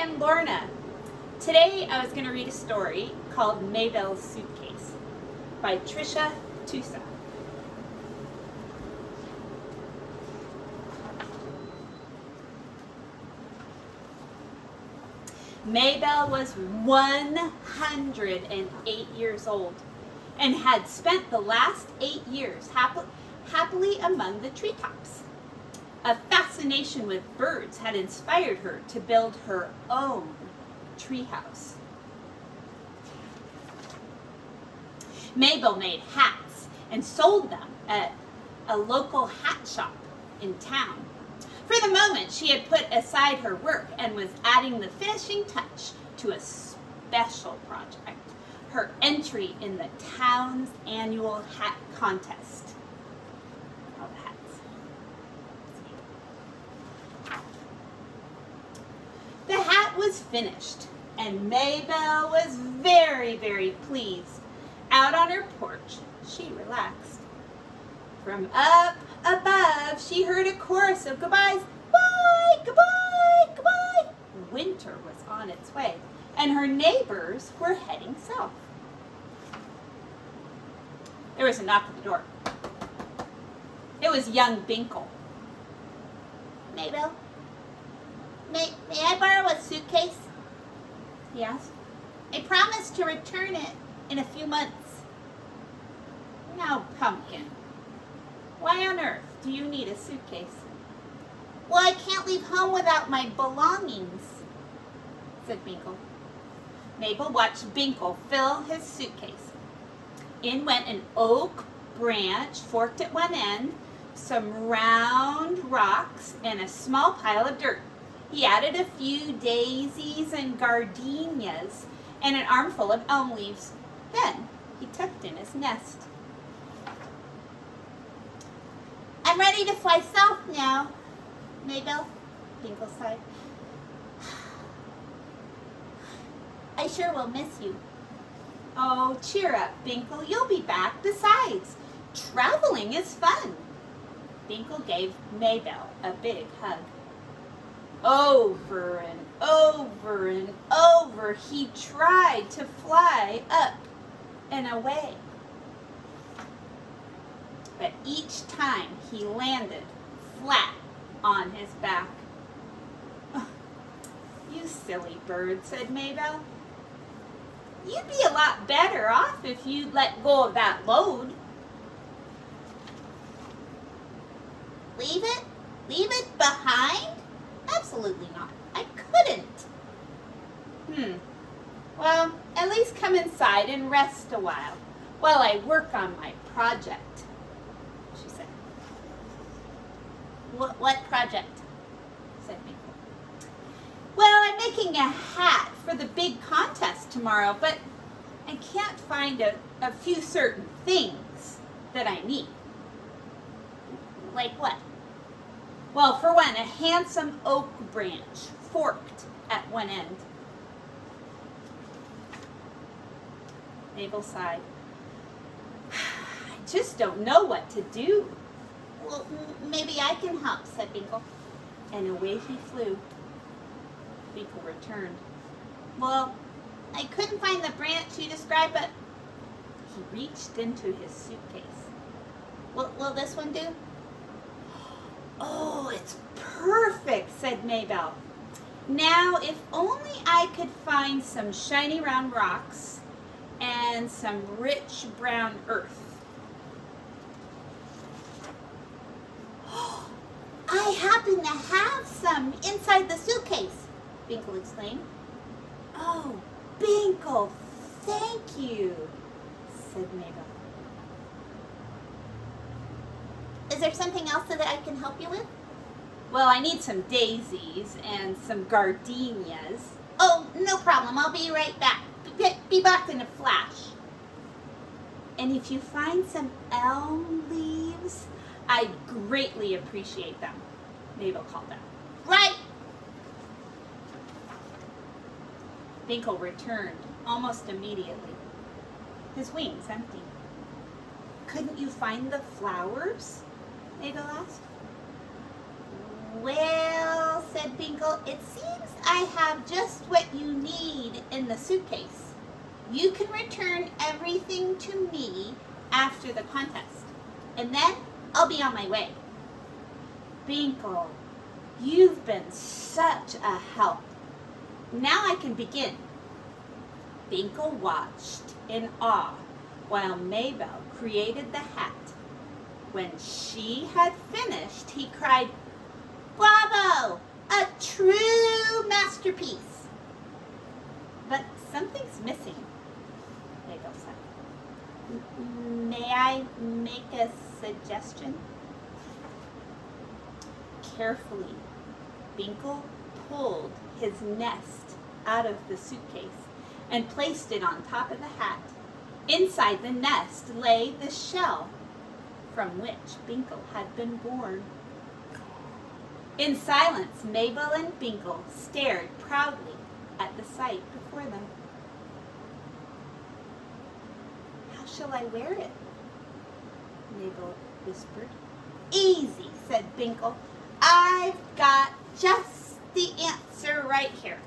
I'm Lorna. Today I was going to read a story called Maebelle's Suitcase by Trisha Tusa. Maebelle was 108 years old and had spent the last 8 years happily among the treetops. A fascination with birds had inspired her to build her own treehouse. Maebelle made hats and sold them at a local hat shop in town. For the moment, she had put aside her work and was adding the finishing touch to a special project, her entry in the town's annual hat contest. All the hats. The hat was finished, and Maebelle was very, very pleased. Out on her porch, she relaxed. From up above, she heard a chorus of goodbyes. Bye, goodbye, goodbye. Winter was on its way, and her neighbors were heading south. There was a knock at the door. It was young Binkle. Maebelle, may I borrow a suitcase? He asked. I promised to return it in a few months. Now, Pumpkin, why on earth do you need a suitcase? Well, I can't leave home without my belongings, said Binkle. Maebelle watched Binkle fill his suitcase. In went an oak branch forked at one end, some round rocks, and a small pile of dirt. He added a few daisies and gardenias and an armful of elm leaves. Then he tucked in his nest. I'm ready to fly south now, Maebelle, Binkle sighed. I sure will miss you. Oh, cheer up, Binkle. You'll be back. Besides, traveling is fun. Binkle gave Maebelle a big hug. Over and over and over, he tried to fly up and away. But each time he landed flat on his back. You silly bird, said Maebelle. You'd be a lot better off if you'd let go of that load. Leave it behind? Absolutely not. I couldn't. Well, at least come inside and rest a while I work on my project, she said. What project? Said Binkle. Well, I'm making a hat for the big contest tomorrow, but I can't find a few certain things that I need. Like what? Well, for one, a handsome oak branch forked at one end. Maebelle sighed. I just don't know what to do. Well, maybe I can help, said Binkle. And away he flew. Binkle returned. Well, I couldn't find the branch you described, but He reached into his suitcase. will this one do? Oh, it's perfect, said Maebelle. Now, if only I could find some shiny round rocks and some rich brown earth. I happen to have some inside the suitcase, Binkle exclaimed. Oh, Binkle, thank you, said Maebelle. Is there something else that I can help you with? Well, I need some daisies and some gardenias. Oh, no problem. I'll be right back. Be back in a flash. And if you find some elm leaves, I'd greatly appreciate them, Maebelle called out. Right. Binkle returned almost immediately, his wings empty. Couldn't you find the flowers? Maebelle asked. Well, said Binkle. It seems I have just what you need in the suitcase. You can return everything to me after the contest, and then I'll be on my way. Binkle, you've been such a help. Now I can begin. Binkle watched in awe while Maebelle created the hat. When she had finished, he cried, Bravo! A true masterpiece. "But something's missing," Maebelle said. May I make a suggestion? Carefully, Binkle pulled his nest out of the suitcase and placed it on top of the hat. Inside the nest lay the shell from which Binkle had been born. In silence, Maebelle and Binkle stared proudly at the sight before them. How shall I wear it? Maebelle whispered. Easy, said Binkle. I've got just the answer right here.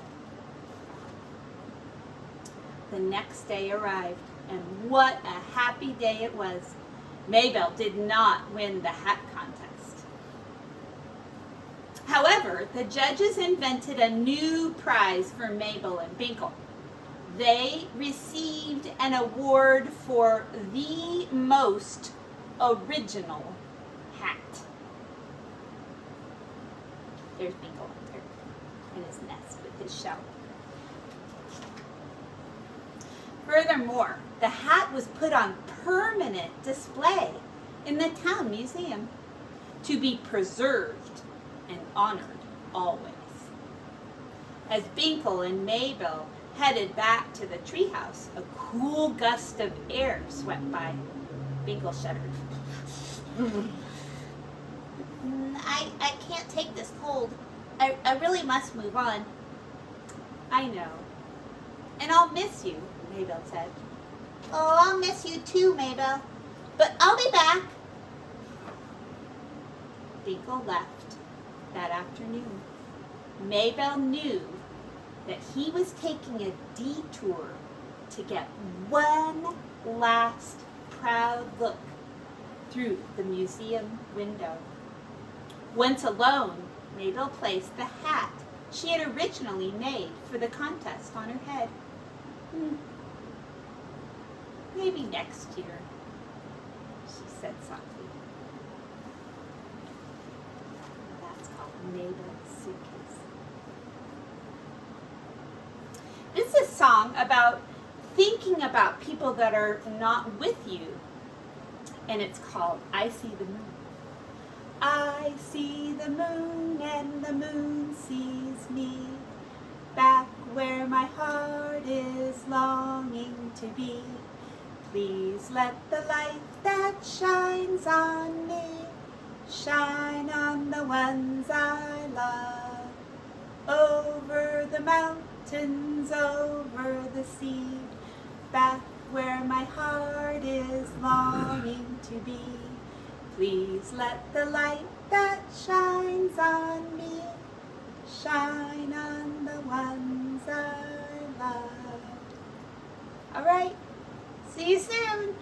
The next day arrived, and what a happy day it was. Maebelle did not win the hat contest. However, the judges invented a new prize for Maebelle and Binkle. They received an award for the most original hat. There's Binkle up there in his nest with his shell. Furthermore, the hat was put on permanent display in the town museum to be preserved and honored always. As Binkle and Maebelle headed back to the treehouse, a cool gust of air swept by. Binkle shuddered. I can't take this cold. I really must move on. I know. And I'll miss you, Maebelle said. Oh, I'll miss you too, Maebelle. But I'll be back. Binkle left that afternoon. Maebelle knew that he was taking a detour to get one last proud look through the museum window. Once alone, Maebelle placed the hat she had originally made for the contest on her head. Maybe next year, she said softly. That's called Maebelle's Suitcase. This is a song about thinking about people that are not with you, and it's called I See the Moon. I see the moon and the moon sees me, back where my heart is longing to be. Please let the light that shines on me shine on the ones I love. Over the mountains, over the sea, back where my heart is longing to be. Please let the light that shines on me shine on the ones I love. All right, see you soon.